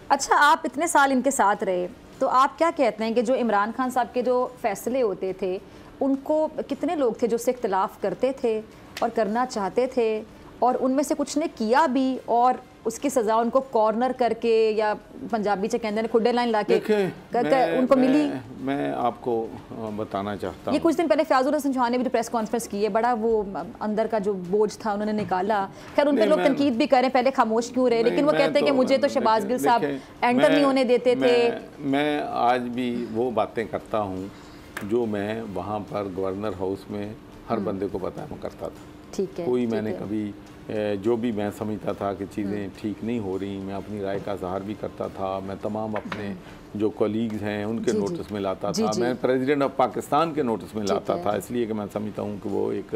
اچھا آپ اتنے سال ان کے ساتھ رہے تو آپ کیا کہتے ہیں کہ جو عمران خان صاحب کے جو فیصلے ہوتے تھے ان کو کتنے لوگ تھے جو اس سے اختلاف کرتے تھے اور کرنا چاہتے تھے اور ان میں سے کچھ نے کیا بھی اور اس کی سزا ان کو کارنر کر کے یا پنجابی سے کہتے ہیں کھڈے لائن لا کے ان کو ملی؟ میں آپ کو بتانا چاہتا ہوں یہ کچھ دن پہلے فیاض الحسن چوہان نے بھی پریس کانفرنس کی ہے، بڑا وہ اندر کا جو بوجھ تھا انہوں نے نکالا. خیر ان پہ لوگ تنقید بھی کریں پہلے خاموش کیوں رہے، لیکن وہ کہتے ہیں کہ مجھے تو شہباز گل صاحب انٹر نہیں ہونے دیتے تھے. میں آج بھی وہ باتیں کرتا ہوں جو میں وہاں پر گورنر ہاؤس میں ہر بندے کو بتایا کرتا تھا. ٹھیک ہے، کوئی میں نے کبھی جو بھی میں سمجھتا تھا کہ چیزیں ٹھیک نہیں ہو رہی میں اپنی رائے کا اظہار بھی کرتا تھا. میں تمام اپنے جو کولیگز ہیں ان کے نوٹس میں لاتا تھا. میں پریزیڈنٹ آف پاکستان کے نوٹس میں لاتا تھا، اس لیے کہ میں سمجھتا ہوں کہ وہ ایک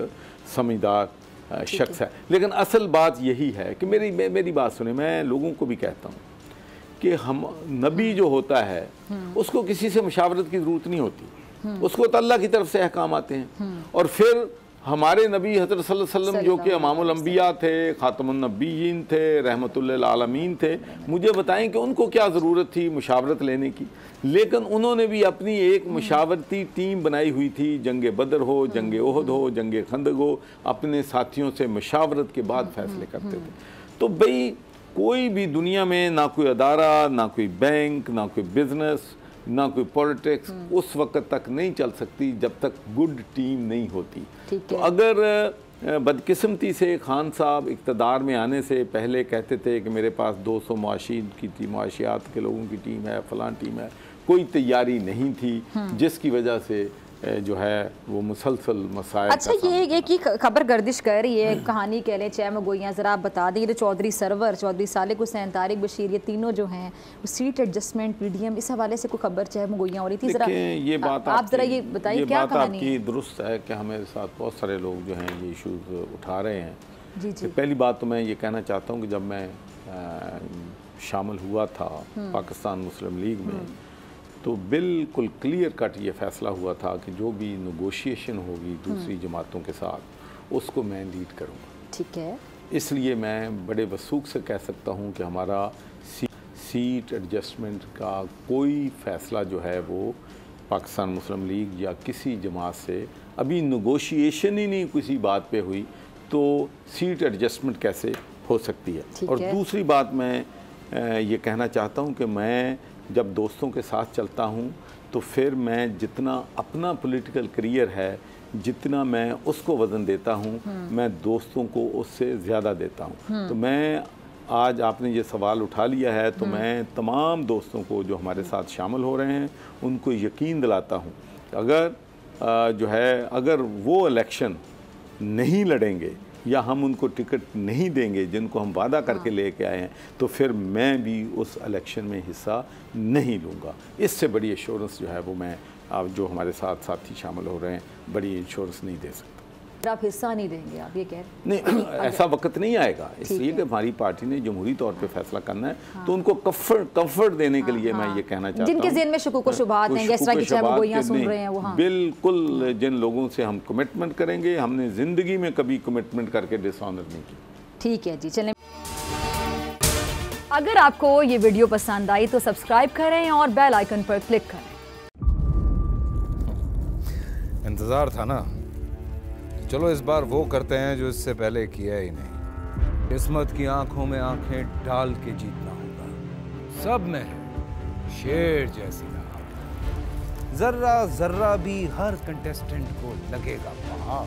سمجھدار شخص ہے. لیکن اصل بات یہی ہے کہ میری بات سنیں، میں لوگوں کو بھی کہتا ہوں کہ ہم نبی جو ہوتا ہے اس کو کسی سے مشاورت کی ضرورت نہیں ہوتی، اس کو تو اللہ کی طرف سے احکام آتے ہیں. اور پھر ہمارے نبی حضرت صلی اللہ علیہ وسلم جو کہ امام الانبیاء تھے، خاتم النبیین تھے، رحمت للعالمین تھے، مجھے بتائیں کہ ان کو کیا ضرورت تھی مشاورت لینے کی. لیکن انہوں نے بھی اپنی ایک مشاورتی ٹیم بنائی ہوئی تھی. جنگ بدر ہو، جنگ احد ہو، جنگ خندق ہو، اپنے ساتھیوں سے مشاورت کے بعد فیصلے کرتے تھے. تو بھئی کوئی بھی دنیا میں نہ کوئی ادارہ، نہ کوئی بینک، نہ کوئی بزنس، نہ کوئی پولیٹکس اس وقت تک نہیں چل سکتی جب تک گڈ ٹیم نہیں ہوتی. تو اگر بدقسمتی سے خان صاحب اقتدار میں آنے سے پہلے کہتے تھے کہ میرے پاس 200 معاشین کی معاشیات کے لوگوں کی ٹیم ہے، فلاں ٹیم ہے، کوئی تیاری نہیں تھی جس کی وجہ سے جو ہے وہ مسلسل مسائل. اچھا یہ ایک ہی خبر گردش کر رہی ہے، کہانی کہہ لیں چھ مگوئیاں، ذرا آپ بتا دیں. یہ چودھری سرور، چودھری صالح حسین، طارق بشیر، یہ تینوں جو ہیں seat adjustment P D M, اس حوالے سے کوئی خبر چھ مگوئیاں ہو رہی تھی. ذرا یہ بات آپ ذرا یہ بتائیے کیا کہانی ہے. یہ بات آپ کی درست ہے کہ ہمارے ساتھ بہت سارے لوگ جو ہیں یہ ایشوز اٹھا رہے ہیں. جی جی. پہلی بات تو میں یہ کہنا چاہتا ہوں کہ جب میں شامل ہوا تھا پاکستان مسلم لیگ میں تو بالکل کلیئر کٹ یہ فیصلہ ہوا تھا کہ جو بھی نیگوشیشن ہوگی دوسری جماعتوں کے ساتھ اس کو میں لیڈ کروں گا. ٹھیک ہے. اس لیے میں بڑے وثوق سے کہہ سکتا ہوں کہ ہمارا سیٹ ایڈجسٹمنٹ کا کوئی فیصلہ جو ہے وہ پاکستان مسلم لیگ یا کسی جماعت سے ابھی نیگوشیشن ہی نہیں کسی بات پہ ہوئی تو سیٹ ایڈجسٹمنٹ کیسے ہو سکتی ہے. اور دوسری بات میں یہ کہنا چاہتا ہوں کہ میں جب دوستوں کے ساتھ چلتا ہوں تو پھر میں جتنا اپنا پولیٹیکل کریئر ہے جتنا میں اس کو وزن دیتا ہوں میں دوستوں کو اس سے زیادہ دیتا ہوں. تو میں آج آپ نے یہ سوال اٹھا لیا ہے تو میں تمام دوستوں کو جو ہمارے ساتھ شامل ہو رہے ہیں ان کو یقین دلاتا ہوں اگر جو ہے اگر وہ الیکشن نہیں لڑیں گے یا ہم ان کو ٹکٹ نہیں دیں گے جن کو ہم وعدہ کر کے لے کے آئے ہیں تو پھر میں بھی اس الیکشن میں حصہ نہیں لوں گا. اس سے بڑی ایشورنس جو ہے وہ میں آپ جو ہمارے ساتھ ساتھی شامل ہو رہے ہیں بڑی ایشورنس نہیں دے سکتا. آپ حصہ نہیں دیں گے، آپ یہ کہہ رہے ہیں؟ نہیں، ایسا وقت نہیں آئے گا. اس لیے کہ ہماری پارٹی نے جمہوری طور پہ فیصلہ کرنا ہے تو ان کو کمفرٹ دینے کے لیے میں یہ کہنا چاہتا ہوں جن کے ذہن میں شکوک و شبہات ہیں جس طرح کی چھ مگوئیاں سن رہے ہیں وہ بالکل جن لوگوں سے ہم کمٹمنٹ کریں گے ہم نے زندگی میں کبھی کمٹمنٹ کر کے ڈس آنر نہیں کی. ٹھیک ہے جی. چلیں اگر آپ کو یہ ویڈیو پسند آئی تو سبسکرائب کریں اور بیل آئیکن پر کلک کریں. انتظار تھا نا، چلو اس بار وہ کرتے ہیں جو اس سے پہلے کیا ہی نہیں. قسمت کی آنکھوں میں آنکھیں ڈال کے جیتنا ہوگا. سب میں شیر جیسی راہ، ذرہ ذرہ بھی ہر کنٹیسٹنٹ کو لگے گا پہاڑ.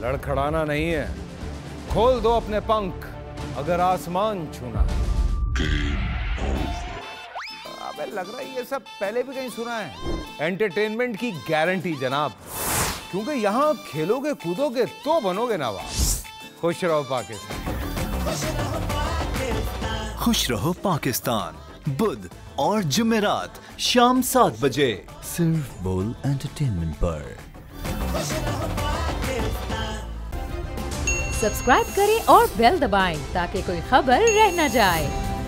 لڑکھڑانا نہیں ہے، کھول دو اپنے پنکھ اگر آسمان چھونا ہے. ابے لگ رہا ہے یہ سب پہلے بھی کہیں سنا ہے. انٹرٹینمنٹ کی گارنٹی جناب، کیونکہ یہاں کھیلو گے کودو گے تو بنو گے نواب. خوش رہو پاکستان. خوش رہو پاکستان بدھ اور جمعرات شام 7 بجے صرف بول انٹرٹینمنٹ پر. سبسکرائب کریں اور بیل دبائیں تاکہ کوئی خبر رہ نہ جائے.